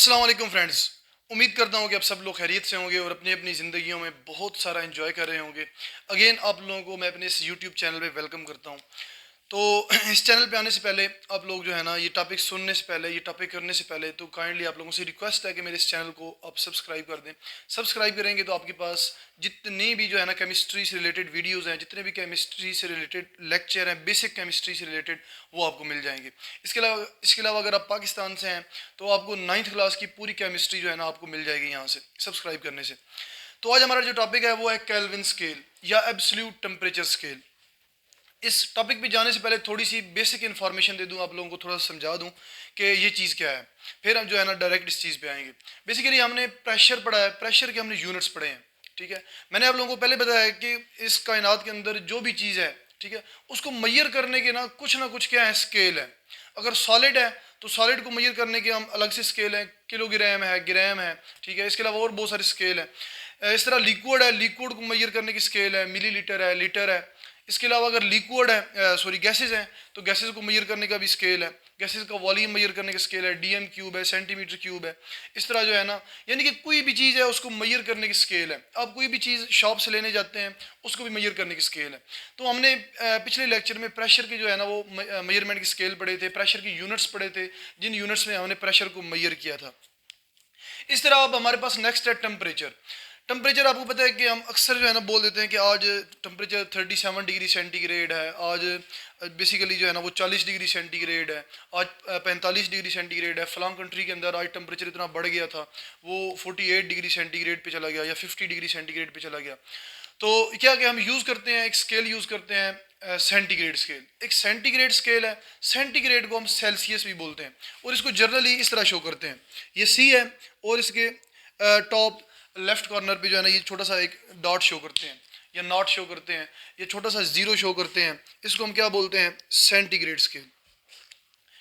अस्सलाम वालेकुम फ्रेंड्स। उम्मीद करता हूँ कि आप सब लोग खैरियत से होंगे और अपनी अपनी ज़िंदगियों में बहुत सारा एंजॉय कर रहे होंगे। अगेन आप लोगों को मैं अपने इस यूट्यूब चैनल पे वेलकम करता हूँ। तो इस चैनल पे आने से पहले आप लोग जो है ना, ये टॉपिक सुनने से पहले, ये टॉपिक करने से पहले तो काइंडली आप लोगों से रिक्वेस्ट है कि मेरे इस चैनल को आप सब्सक्राइब कर दें। सब्सक्राइब करेंगे तो आपके पास जितनी भी जो है ना केमिस्ट्री से रिलेटेड वीडियोज़ हैं, जितने भी केमिस्ट्री से रिलेटेड लेक्चर हैं, बेसिक केमिस्ट्री से रिलेटेड, वो आपको मिल जाएंगे। इसके अलावा अगर आप पाकिस्तान से हैं तो आपको 9th क्लास की पूरी केमिस्ट्री जो है ना आपको मिल जाएगी यहाँ से सब्सक्राइब करने से। तो आज हमारा जो टॉपिक है वो है केल्विन स्केल या एब्सोल्यूट टेम्परेचर स्केल। इस टॉपिक पे जाने से पहले थोड़ी सी बेसिक इन्फॉर्मेशन दे दूं, आप लोगों को थोड़ा सा समझा दूं कि ये चीज़ क्या है। फिर हम जो है ना डायरेक्ट इस चीज़ पे आएंगे। बेसिकली हमने प्रेशर पढ़ा है, प्रेशर के हमने यूनिट्स पढ़े हैं। ठीक है, मैंने आप लोगों को पहले बताया कि इस कायनात के अंदर जो भी चीज़ है, ठीक है, उसको मैयर करने के ना कुछ क्या है, स्केल है। अगर सॉलिड है तो सॉलिड को मैयर करने के हम अलग से स्केल हैं, किलोग्राम है, ग्राम है। ठीक है, इसके अलावा और बहुत सारे स्केल हैं। इस तरह लिक्विड है, लिक्विड को मैयर करने की स्केल है, मिलीलीटर है, लीटर है। इसके अलावा अगर लिक्विड है, सॉरी गैसेज हैं, तो गैसेज को मैयर करने का भी स्केल है। गैसेज का वॉल्यूम मैयर करने का स्केल है, डीएम क्यूब है, सेंटीमीटर क्यूब है। इस तरह जो है ना, यानी कि कोई भी चीज़ है उसको मैयर करने की स्केल है। आप कोई भी चीज़ शॉप से लेने जाते हैं उसको भी मैयर करने की स्केल है। तो हमने पिछले लेक्चर में प्रेशर की जो है ना वो मैयरमेंट की स्केल पढ़े थे, प्रेशर की यूनिट्स पढ़े थे, जिन यूनिट्स में हमने प्रेशर को मैयर किया था। इस तरह अब हमारे पास नेक्स्ट है टेम्परेचर। टेम्परेचर आपको पता है कि हम अक्सर जो है ना बोल देते हैं कि आज टेम्परेचर 37 डिग्री सेंटीग्रेड है, आज बेसिकली जो है ना वो 40 डिग्री सेंटीग्रेड है, आज 45 डिग्री सेंटीग्रेड है। फलां कंट्री के अंदर आज टेम्परेचर इतना बढ़ गया था, वो 48 डिग्री सेंटीग्रेड पे चला गया या 50 डिग्री सेंटीग्रेड पे चला गया। तो क्या क्या हम यूज़ करते हैं, एक स्केल यूज़ करते हैं, सेंटीग्रेड स्केल। एक सेंटीग्रेड स्केल है, सेंटीग्रेड को हम सेल्सियस भी बोलते हैं और इसको जनरली इस तरह शो करते हैं। ये सी है और इसके टॉप लेफ्ट कॉर्नर पे जो है ना ये छोटा सा एक डॉट शो करते हैं या नॉट शो करते हैं, ये छोटा सा जीरो शो करते हैं। इसको हम क्या बोलते हैं, सेंटीग्रेड स्केल।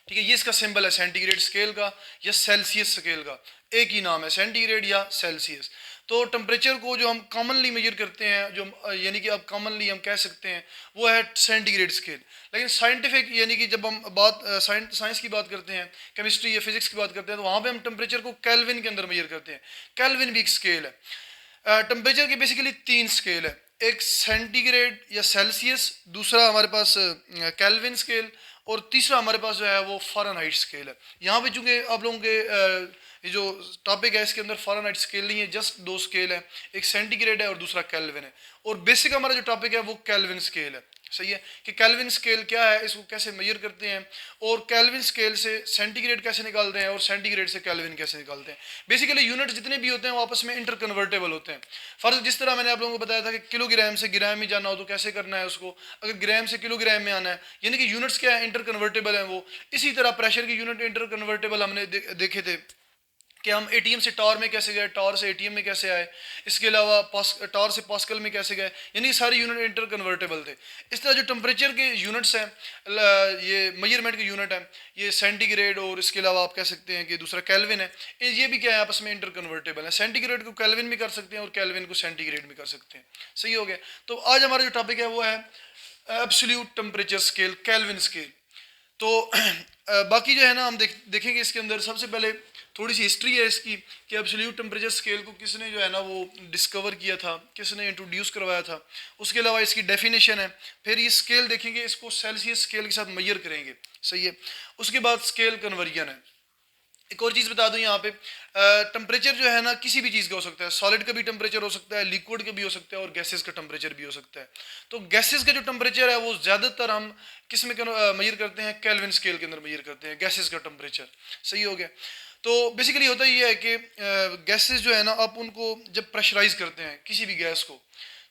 ठीक है, ये इसका सिंबल है सेंटीग्रेड स्केल का या सेल्सियस स्केल का, एक ही नाम है, सेंटीग्रेड या सेल्सियस। तो टेम्परेचर को जो हम कॉमनली मेजर करते हैं, जो यानी कि अब कॉमनली हम कह सकते हैं, वो है सेंटीग्रेड स्केल। लेकिन साइंटिफिक यानी कि जब हम बात साइंस की बात करते हैं, केमिस्ट्री या फिजिक्स की बात करते हैं, तो वहाँ पे हम टेम्परेचर को केल्विन के अंदर मेजर करते हैं। केल्विन भी एक स्केल है। टेम्परेचर की बेसिकली 3 स्केल है, एक सेंटीग्रेड या सेल्सियस, दूसरा हमारे पास केल्विन स्केल, और तीसरा हमारे पास जो है वो फ़ारेनहाइट स्केल है। यहाँ पे चूंकि आप लोगों के ये जो टॉपिक है इसके अंदर फ़ारेनहाइट स्केल नहीं है, जस्ट 2 स्केल है, एक सेंटीग्रेड है और दूसरा केल्विन है। और बेसिक हमारा जो टॉपिक है वो केल्विन स्केल है। सही है कि केल्विन स्केल क्या है, इसको कैसे मेजर करते हैं, और केल्विन स्केल से सेंटीग्रेड कैसे निकालते हैं और सेंटीग्रेड से केल्विन कैसे निकालते हैं। बेसिकली यूनिट जितने भी होते हैं वो आपस में इंटर कन्वर्टेबल होते हैं। फर्ज जिस तरह मैंने आप लोगों को बताया था कि किलोग्राम से ग्राम में जाना हो तो कैसे करना है उसको, अगर ग्राम से किलोग्राम में आना है, यानी कि यूनिट्स क्या है, इंटर कन्वर्टेबल है वो। इसी तरह प्रेशर की यूनिट इंटर कन्वर्टेबल हमने देखे थे कि हम एटीएम से टॉर में कैसे गए, टॉर से एटीएम में कैसे आए, इसके अलावा टॉर से पास्कल में कैसे गए, यानी सारे यूनिट इंटर कन्वर्टेबल थे। इस तरह जो टेम्परेचर के यूनिट्स हैं, ये मेजरमेंट के यूनिट हैं, ये सेंटीग्रेड और इसके अलावा आप कह सकते हैं कि दूसरा केल्विन है, ये भी क्या है, आपस में इंटर कन्वर्टेबल है। सेंटीग्रेड को केल्विन भी कर सकते हैं और केल्विन को सेंटीग्रेड भी कर सकते हैं। सही हो गया। तो आज हमारा जो टॉपिक है वो है absolute temperature scale, kelvin scale. तो बाकी जो है ना हम देखेंगे इसके अंदर सबसे पहले थोड़ी सी हिस्ट्री है इसकी कि एब्सोल्यूट टेम्परेचर स्केल को किसने जो है ना वो डिस्कवर किया था, किसने इंट्रोड्यूस करवाया था। उसके अलावा इसकी डेफिनेशन है, फिर ये स्केल देखेंगे, इसको सेल्सियस स्केल के साथ मैयर करेंगे। सही है। उसके बाद स्केल कन्वर्जन है। एक और चीज़ बता दूं यहाँ पे, टेम्परेचर जो है ना किसी भी चीज़ का हो सकता है, सॉलिड का भी टेम्परेचर हो सकता है, लिक्विड का भी हो सकता है और गैसेस का टेम्परेचर भी हो सकता है। तो गैसेस का जो टेम्परेचर है वो ज़्यादातर हम किस में मेजर करते हैं, केल्विन स्केल के अंदर मेजर करते हैं गैसेस का टेम्परेचर। सही हो गया। तो बेसिकली होता ये है कि गैसेस जो है ना, आप उनको जब प्रेशराइज करते हैं किसी भी गैस को,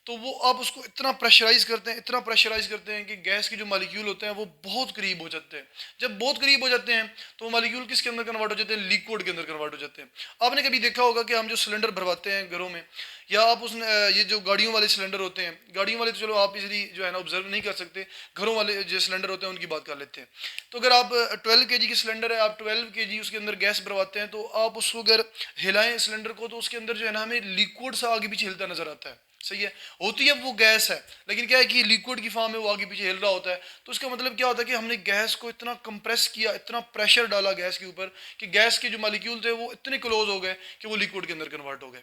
तो वो आप उसको इतना प्रेशराइज करते हैं, इतना प्रेशराइज करते हैं कि गैस के जो मॉलिक्यूल होते हैं वो बहुत करीब हो जाते हैं। जब बहुत करीब हो जाते हैं तो वो मॉलिक्यूल किसके अंदर कन्वर्ट हो जाते हैं, लिक्विड के अंदर कन्वर्ट हो जाते हैं। आपने कभी देखा होगा कि हम जो सिलेंडर भरवाते हैं घरों में, या आप उस ये जो गाड़ियों वाले सिलेंडर होते हैं, गाड़ियों वाले तो चलो आप इजीली जो है ना ऑब्जर्व नहीं कर सकते, घरों वाले जो सिलेंडर होते हैं उनकी बात कर लेते हैं। तो अगर आप 12 kg के सिलेंडर है, आप 12 kg उसके अंदर गैस भरवाते हैं, तो आप उसको अगर हिलाएं सिलेंडर को तो उसके अंदर जो है ना हमें लिक्विड सा आगे पीछे हिलता नजर आता है। सही है, होती है वो गैस है, लेकिन क्या है कि लिक्विड की फॉर्म में वो आगे पीछे हिल रहा होता है। तो इसका मतलब क्या होता है कि हमने गैस को इतना कंप्रेस किया, इतना प्रेशर डाला गैस के ऊपर कि गैस के जो मालिक्यूल थे वो इतने क्लोज हो गए कि वो लिक्विड के अंदर कन्वर्ट हो गए।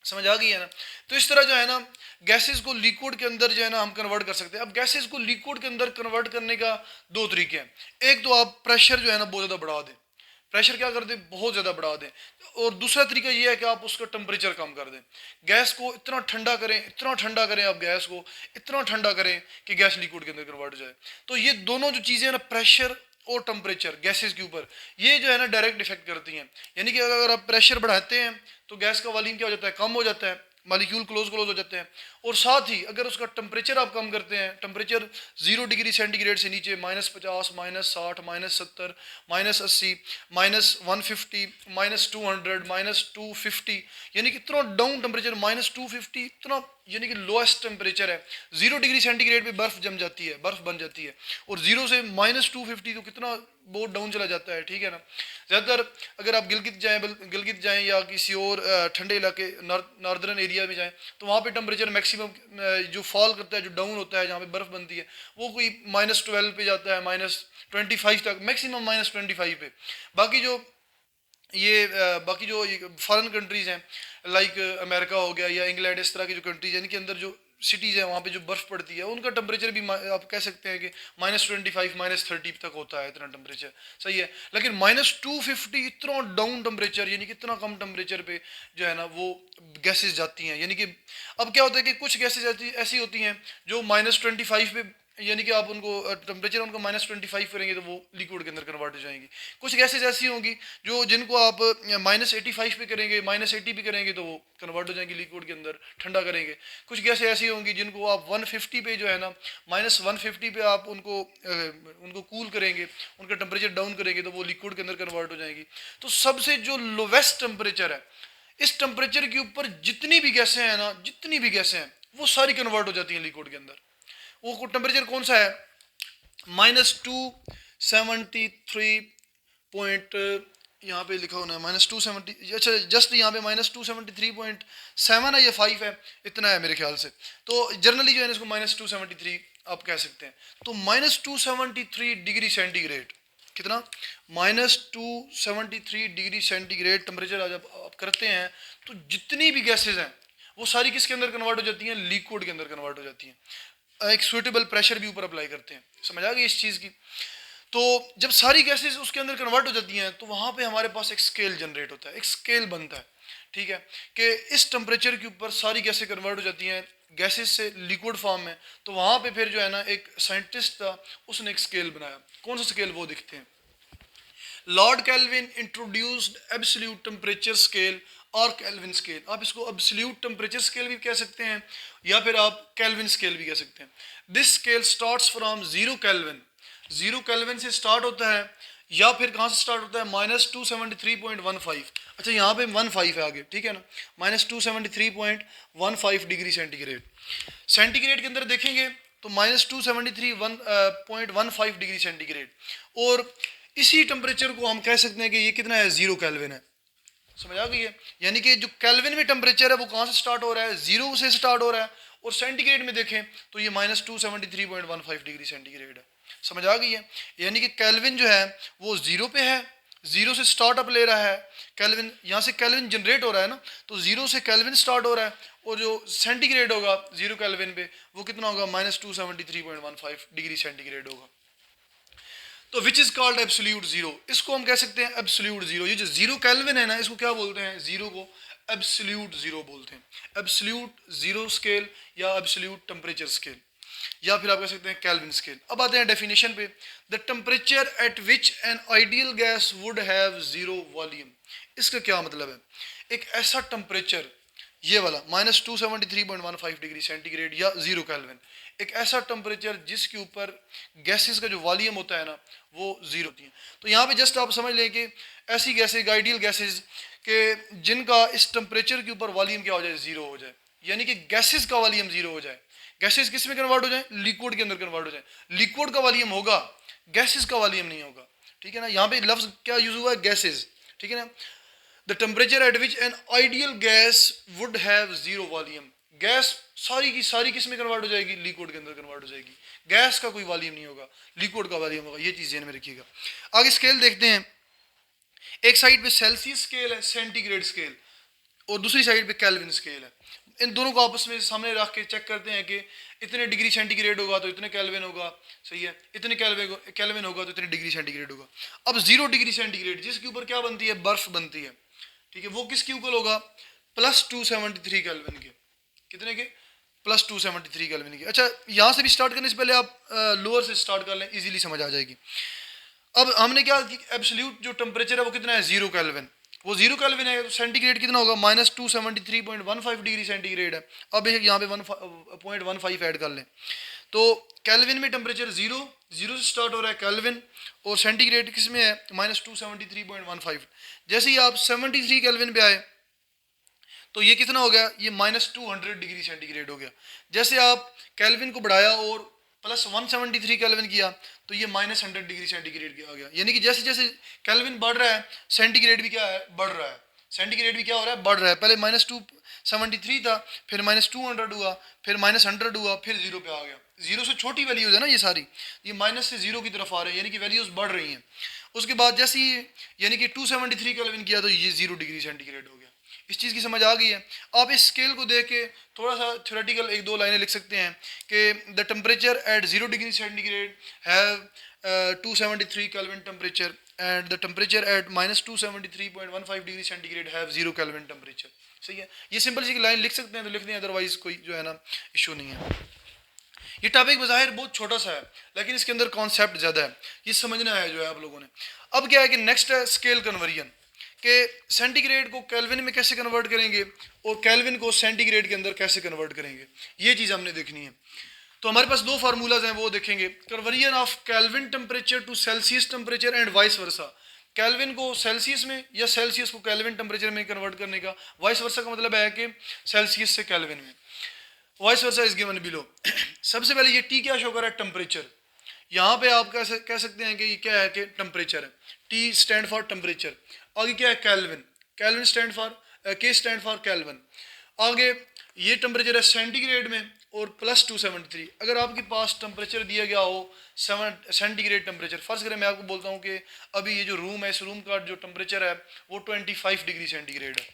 समझ आ गई है ना? तो इस तरह जो है ना गैसेस को लिक्विड के अंदर जो है ना हम कन्वर्ट कर सकते हैं। अब गैसेस को लिक्विड के अंदर कन्वर्ट करने का दो तरीके हैं। एक तो आप प्रेशर जो है ना बहुत ज़्यादा बढ़ा दें, प्रेशर क्या कर दें, बहुत ज़्यादा बढ़ा दें। और दूसरा तरीका ये है कि आप उसका टेम्परेचर कम कर दें, गैस को इतना ठंडा करें, इतना ठंडा करें, आप गैस को इतना ठंडा करें कि गैस लिक्विड के अंदर कन्वर्ट हो जाए। तो ये दोनों जो चीज़ें हैं ना, प्रेशर और टेम्परेचर गैसेस के ऊपर, ये जो है ना डायरेक्ट इफेक्ट करती हैं। यानी कि अगर आप प्रेशर बढ़ाते हैं तो गैस का वॉल्यूम क्या हो जाता है, कम हो जाता है, मालिक्यूल क्लोज क्लोज हो जाते हैं। और साथ ही अगर उसका टेम्परेचर आप कम करते हैं, टेम्परेचर 0 डिग्री सेंटीग्रेड से नीचे -50, -60, -70, -80, -150, -200, -250, यानी कि इतना डाउन टेम्परेचर -250, इतना यानी कि लोएस्ट टेम्परेचर है। 0 डिग्री सेंटीग्रेड पे बर्फ जम जाती है, बर्फ बन जाती है। और 0 से -250 तो कितना बहुत डाउन चला जाता है, ठीक है ना। ज़्यादातर अगर आप गिलगित जाएं या किसी और ठंडे इलाके नॉर्दर्न एरिया में जाएं तो वहाँ पे टेम्परेचर मैक्सिमम जो फॉल करता है, जो डाउन होता है, जहाँ पे बर्फ़ बनती है, वो कोई -12 पे जाता है, -25 तक, मैक्सिमम -25 पे। बाकी जो बाकी जो फॉरेन कंट्रीज़ हैं, लाइक अमेरिका हो गया या इंग्लैंड, इस तरह की जो कंट्रीज हैं, इनके अंदर जो सिटीज़ हैं वहाँ पे जो बर्फ़ पड़ती है, उनका टेम्परेचर भी आप कह सकते हैं कि -25, -30 तक होता है, इतना टेम्परेचर। सही है, लेकिन -250 इतना डाउन टेम्परेचर, यानी कि इतना कम टेम्परेचर पे जो है ना वो गैसेस जाती हैं। यानी कि अब क्या होता है कि कुछ गैसेस ऐसी होती हैं जो -25 पे, यानी कि आप उनको टेम्परेचर उनका -25 करेंगे तो वो लिक्विड के अंदर कन्वर्ट हो जाएंगी। कुछ गैसेज ऐसी होंगी जो जिनको आप -85 पे करेंगे, -80 पे करेंगे तो वो कन्वर्ट हो जाएंगी लिक्विड के अंदर, ठंडा करेंगे। कुछ गैसेज ऐसी होंगी जिनको आप 150 पे जो है ना, -150 पे आप उनको कूल करेंगे, उनका टेम्परेचर डाउन करेंगे तो वो लिक्विड के अंदर कन्वर्ट हो जाएंगी। तो सबसे जो लोवेस्ट टेम्परेचर है, इस टेम्परेचर के ऊपर जितनी भी गैसें हैं ना, जितनी भी गैसें हैं वो सारी कन्वर्ट हो जाती हैं लिक्विड के अंदर। वो टेम्परेचर कौन सा है, -273 यहाँ पे लिखा होना है, -270, अच्छा जस्ट यहाँ पे -273.7 है या 5 है, इतना है मेरे ख्याल से। तो जनरली जो है इसको -273 आप कह सकते हैं। तो -273 डिग्री सेंटीग्रेड, कितना, -273 डिग्री सेंटीग्रेड टेम्परेचर जब आप करते हैं तो जितनी भी गैसेज हैं वो सारी किसके अंदर कन्वर्ट हो जाती हैं, लिक्विड के अंदर कन्वर्ट हो जाती हैं। एक सुइटेबल प्रेशर भी ऊपर अप्लाई करते हैं। समझ आ गई इस चीज़ की? तो जब सारी गैसेस उसके अंदर कन्वर्ट हो जाती हैं तो वहाँ पे हमारे पास एक स्केल जनरेट होता है, एक स्केल बनता है, ठीक है, कि इस टेम्परेचर के ऊपर सारी गैसें कन्वर्ट हो जाती हैं गैसेस से लिक्विड फॉर्म में। तो वहाँ पे फिर जो है ना एक साइंटिस्ट था, उसने एक स्केल बनाया। कौन सा स्केल, वो दिखते हैं। Lord Kelvin introduced absolute temperature scale और कैल्विन स्केल। आप इसको एब्सोल्यूट टेम्परेचर स्केल भी कह सकते हैं या फिर आप कैल्विन स्केल भी कह सकते हैं। This scale starts from 0 kelvin, 0 kelvin से स्टार्ट होता है, या फिर कहाँ से स्टार्ट होता है, -273.15। अच्छा यहाँ पे 15 है आगे, ठीक है ना, -273.15 डिग्री सेंटीग्रेड। सेंटीग्रेड के अंदर देखेंगे तो -273.15 डिग्री सेंटीग्रेड। और इसी टेम्परेचर को हम कह सकते हैं कि ये कितना है, 0 कैल्विन है। समझ आ गई है? यानी कि जो कैल्विन में टेम्परेचर है वो कहाँ से स्टार्ट हो रहा है, 0 से स्टार्ट हो रहा है। और सेंटीग्रेड में देखें तो ये -273.15 डिग्री सेंटीग्रेड है। समझ आ गई है? यानी कि कैल्विन जो है वो 0 पे है, 0 से स्टार्ट अप ले रहा है कैल्विन, यहाँ से कैल्विन जनरेट हो रहा है ना, तो 0 से कैल्विन स्टार्ट हो रहा है। और जो सेंटीग्रेड होगा 0 कैल्विन पे वो कितना होगा, -273.15 डिग्री सेंटीग्रेड होगा। तो which is called absolute zero, इसको हम कह सकते हैं एब्सोल्यूट जीरो। ये जो 0 केल्विन है ना, इसको क्या बोलते हैं, जीरो को एब्सोल्यूट जीरो बोलते हैं। एब्सोल्यूट जीरो स्केल या एब्सोल्यूट टेम्परेचर स्केल, या फिर आप कह सकते हैं केल्विन स्केल। अब आते हैं डेफिनेशन पे। The temperature at which an ideal gas would have zero volume. इसका क्या मतलब है, एक ऐसा टेम्परेचर, ये वाला -273.15 डिग्री सेंटीग्रेड या 0 केल्विन, एक ऐसा टेम्परेचर जिसके ऊपर गैसेस का जो वॉल्यूम होता है ना वो 0 होती है। तो यहाँ पे जस्ट आप समझ लें कि ऐसी गैसेज, आइडियल गैसेज के जिनका इस टेम्परेचर के ऊपर वॉल्यूम क्या हो जाए, 0 हो जाए, यानी कि गैसेज का वॉल्यूम 0 हो जाए। गैसेज किस में कन्वर्ट हो जाए, लिक्विड के अंदर कन्वर्ट हो जाए। लिक्विड का वॉल्यूम होगा, गैसेज का वॉल्यूम नहीं होगा, ठीक है ना। यहाँ पे लफ्ज क्या यूज हुआ है, गैसेज, ठीक है ना। The temperature at which an ideal gas would have zero volume, gas सारी की सारी किस में कन्वर्ट हो जाएगी, लिक्विड के अंदर कन्वर्ट हो जाएगी। गैस का कोई वॉल्यूम नहीं होगा, लिक्विड का वॉल्यूम होगा। ये चीज़ ध्यान में रखिएगा। आगे स्केल देखते हैं। एक साइड पे सेल्सियस स्केल है, सेंटीग्रेड स्केल, और दूसरी साइड पे केल्विन स्केल है। इन दोनों को आपस में सामने रख के चेक करते हैं कि इतने डिग्री सेंटीग्रेड होगा तो इतने केल्विन होगा, सही है, इतने केल्विन होगा तो इतने डिग्री सेंटीग्रेड होगा। अब 0 डिग्री सेंटीग्रेड जिसके ऊपर क्या बनती है, बर्फ बनती है, ठीक है, वो किसके इक्वल होगा, +273 केल्विन के। कितने के, +273 केल्विन के। अच्छा, यहाँ से भी स्टार्ट करने से पहले आप लोअर से स्टार्ट कर लें, इजीली समझ आ जाएगी। अब हमने क्या, एब्सोल्यूट जो टेम्परेचर है वो कितना है, 0 केल्विन। वो 0 केल्विन है तो सेंटीग्रेड कितना होगा, -273.15 डिग्री सेंटीग्रेड है। अब यहाँ पे 1.15 ऐड कर लें तो केल्विन में टेम्परेचर 0 से स्टार्ट हो रहा है केल्विन, और सेंटीग्रेड किस में है, -273.15। जैसे ही आप 73 केल्विन पे आए तो ये कितना हो गया, ये -200 डिग्री सेंटीग्रेड हो गया। जैसे आप केल्विन को बढ़ाया और +173 केल्विन किया तो ये -100 डिग्री सेंटीग्रेड आ गया। यानी कि जैसे जैसे केल्विन बढ़ रहा है सेंटीग्रेड भी क्या है, बढ़ रहा है। सेंटीग्रेड भी क्या हो रहा है, बढ़ रहा है। पहले -273 था, फिर -200 हुआ, फिर -100 हुआ, फिर 0 पे आ गया। 0 से छोटी वैल्यूज है ना ये सारी, ये माइनस से 0 की तरफ आ रहे हैं, यानी कि वैल्यूज बढ़ रही हैं। उसके बाद जैसे ही यानी कि 273 केल्विन किया तो ये 0 डिग्री सेंटीग्रेड हो गया। इस चीज़ की समझ आ गई है। आप इस स्केल को देख के थोड़ा सा थ्योरेटिकल 1-2 लाइनें लिख सकते हैं कि the temperature at 0 degree centigrade have 273 kelvin temperature and the temperature at -273.15 degree centigrade have 0 kelvin temperature. सही है, ये सिंपल सी लाइन लिख सकते हैं तो लिख दें, अदरवाइज कोई जो है ना इशू नहीं है। ये टॉपिक बज़ाहिर बहुत छोटा सा है लेकिन इसके अंदर कॉन्सेप्ट ज़्यादा है, ये समझना है जो है आप लोगों ने। अब क्या है कि नेक्स्ट है स्केल कन्वर्जन, कि सेंटीग्रेड को केल्विन में कैसे कन्वर्ट करेंगे और केल्विन को सेंटीग्रेड के अंदर कैसे कन्वर्ट करेंगे, ये चीज़ हमने देखनी है। तो हमारे पास 2 फार्मूलाज हैं, वो देखेंगे। Conversion of kelvin temperature to Celsius temperature and vice versa. Kelvin को सेल्सियस में या सेल्सियस को केल्विन टेम्परेचर में कन्वर्ट करने का। वाइस वर्सा का मतलब है कि सेल्सियस से केल्विन में। Vice versa is given below. सबसे पहले ये टी क्या शो कर रहा है, टेम्परेचर। यहाँ पे आप कैसे कह सकते हैं कि ये क्या है कि टेम्परेचर है, टी स्टैंड फॉर टेम्परेचर। आगे क्या है, केल्विन, केल्विन स्टैंड फॉर के स्टैंड फॉर केल्विन। आगे ये टेम्परेचर है सेंटीग्रेड में और +273। अगर आपके पास टेम्परेचर दिया गया हो सेंटीग्रेड टेम्परेचर, फर्ज करें मैं आपको बोलता हूँ कि अभी ये जो रूम है, इस रूम का जो टेम्परेचर है वो 25 डिग्री सेंटीग्रेड है।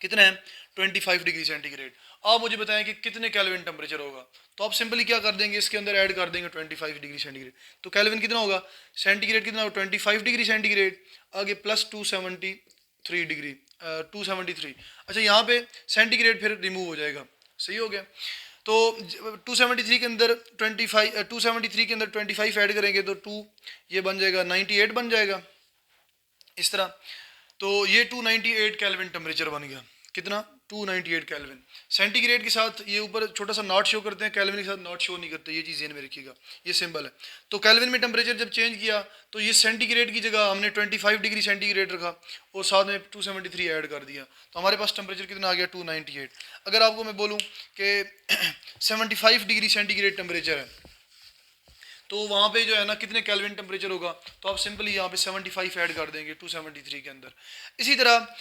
कितना है, 25 डिग्री सेंटीग्रेड। आप मुझे बताएं कि कितने केल्विन टेम्परेचर होगा, तो आप सिंपली क्या कर देंगे, इसके अंदर ऐड कर देंगे 25 डिग्री सेंटीग्रेड। तो केल्विन कितना होगा, सेंटीग्रेड कितना होगा, 25 डिग्री सेंटीग्रेड, आगे +273 डिग्री 273। अच्छा, यहाँ पे सेंटीग्रेड फिर रिमूव हो जाएगा, सही हो गया। तो 273 के अंदर 273 के अंदर 25 ऐड करेंगे तो 2 ये बन जाएगा 98 बन जाएगा इस तरह। तो ये 298 केल्विन टेम्परेचर बन गया। कितना, 298 केल्विन। सेंटीग्रेड के साथ ये ऊपर छोटा सा नॉट शो करते हैं, केल्विन के साथ नॉट शो नहीं करते, ये चीज़ ध्यान में रखिएगा, ये सिंबल है। तो केल्विन में टेम्परेचर जब चेंज किया तो ये सेंटीग्रेड की जगह हमने 25 डिग्री सेंटीग्रेड रखा और साथ में 273 ऐड कर दिया, तो हमारे पास टेम्परेचर कितना आ गया, 298। अगर आपको मैं बोलूँ कि 75 डिग्री सेंटीग्रेड टेम्परेचर है तो वहाँ पे जो है ना कितने केल्विन टेम्परेचर होगा, तो आप सिंपली यहाँ पे 75 ऐड कर देंगे 273 के अंदर। इसी तरह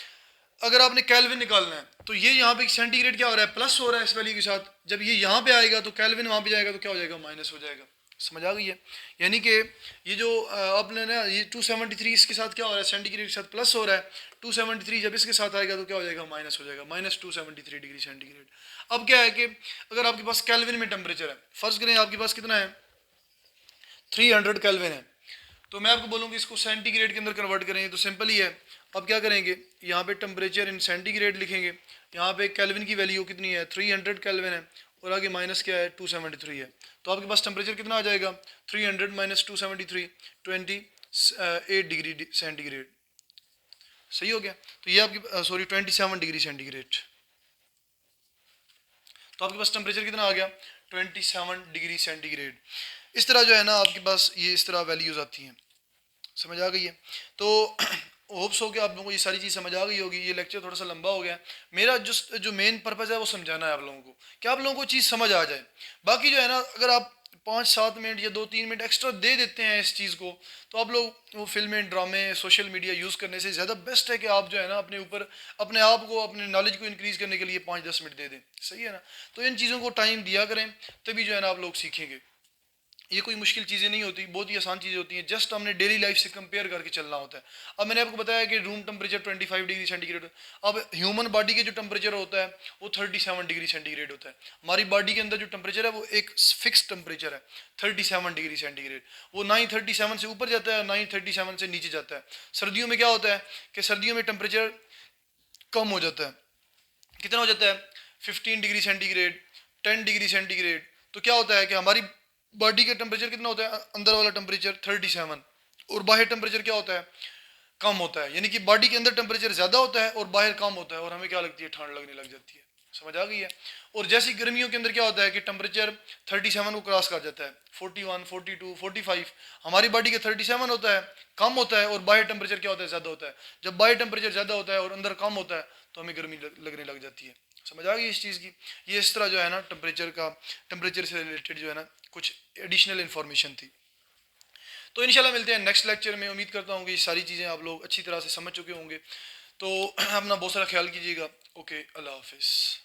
अगर आपने केल्विन निकालना है तो ये यहाँ पे सेंटीग्रेड क्या हो रहा है, प्लस हो रहा है इस वैल्यू के साथ। जब ये यहाँ पे आएगा तो केल्विन वहाँ पे जाएगा तो क्या हो जाएगा, माइनस हो जाएगा। समझ आ गई है। यानी कि ये जो आपने ना ये 273 इसके साथ क्या हो रहा है, सेंटीग्रेड के साथ प्लस हो रहा है, 273 जब इसके साथ आएगा तो क्या हो जाएगा, माइनस हो जाएगा, -273 डिग्री सेंटीग्रेड। अब क्या है कि अगर आपके पास केल्विन में टेम्परेचर है, फर्ज करें आपके पास कितना है, 300 केल्विन है, तो मैं आपको बोलूँगी इसको सेंटीग्रेड के अंदर कन्वर्ट करेंगे तो सिंपल ही है। अब क्या करेंगे, यहाँ पे टेम्परेचर इन सेंटीग्रेड लिखेंगे, यहाँ पे केल्विन की वैल्यू कितनी है, 300 केल्विन है, और आगे माइनस क्या है, 273 है। तो आपके पास टेम्परेचर कितना आ जाएगा, 300 - 273 28 डिग्री सेंटीग्रेड। सही हो गया। तो ये आपकी 27 डिग्री सेंटीग्रेड। तो आपके पास टेम्परेचर कितना आ गया, 27 डिग्री सेंटीग्रेड। इस तरह जो है ना आपके पास ये इस तरह वैल्यूज आती हैं। समझ आ गई है। तो होप्स हो कि आप लोगों को ये सारी चीज़ समझ आ गई होगी। ये लेक्चर थोड़ा सा लंबा हो गया। मेरा जो मेन पर्पज़ है वो समझाना है आप लोगों को, कि आप लोगों को चीज़ समझ आ जाए। बाकी जो है ना, अगर आप 5-7 मिनट या 2-3 मिनट एक्स्ट्रा दे देते हैं इस चीज़ को, तो आप लोग वो फिल्में, ड्रामे, सोशल मीडिया यूज़ करने से ज़्यादा बेस्ट है कि आप जो है ना अपने ऊपर, अपने आप को, अपने नॉलेज को इंक्रीज़ करने के लिए 5-10 मिनट दे दें। सही है ना? तो इन चीज़ों को टाइम दिया करें, तभी जो है ना आप लोग सीखेंगे। ये कोई मुश्किल चीज़ें नहीं होती, बहुत ही आसान चीज़ें होती हैं, जस्ट हमने डेली लाइफ से कंपेयर करके चलना होता है। अब मैंने आपको बताया कि रूम टेम्परेचर 25 डिग्री सेंटीग्रेड, अब ह्यूमन बॉडी के जो टेम्परेचर होता है वो 37 डिग्री सेंटीग्रेड होता है। हमारी बॉडी के अंदर जो टेम्परेचर है वो एक फिक्स टेम्परेचर है 37 डिग्री सेंटीग्रेड, वो ना ही 37 से ऊपर जाता है ना ही 37 से नीचे जाता है। सर्दियों में क्या होता है कि सर्दियों में टेम्परेचर कम हो जाता है, कितना हो जाता है 15 डिग्री सेंटीग्रेड, 10 डिग्री सेंटीग्रेड। तो क्या होता है कि हमारी बॉडी का टेम्परेचर कितना होता है, अंदर वाला टेम्परेचर 37, और बाहर टेम्परेचर क्या होता है, कम होता है। यानी कि बॉडी के अंदर टेम्परेचर ज़्यादा होता है और बाहर कम होता है, और हमें क्या लगती है, ठंड लगने लग जाती है। समझ आ गई है? और जैसे गर्मियों के अंदर क्या होता है कि टेम्परेचर 37 को क्रॉस कर जाता है, 41, 42, 45, हमारी बॉडी का 37 होता है, कम होता है, और बाहर टेम्परेचर क्या होता है, ज़्यादा होता है। जब बाहर टेम्परेचर ज़्यादा होता है और अंदर कम होता है तो हमें गर्मी लगने लग जाती है। समझ आ गई इस चीज़ की? ये इस तरह जो है ना टेम्परेचर से रिलेटेड जो है ना कुछ एडिशनल इन्फॉर्मेशन थी। तो इंशाल्लाह मिलते हैं नेक्स्ट लेक्चर में। उम्मीद करता हूँ कि ये सारी चीज़ें आप लोग अच्छी तरह से समझ चुके होंगे। तो अपना बहुत सारा ख्याल कीजिएगा। ओके, अल्लाह हाफिज़।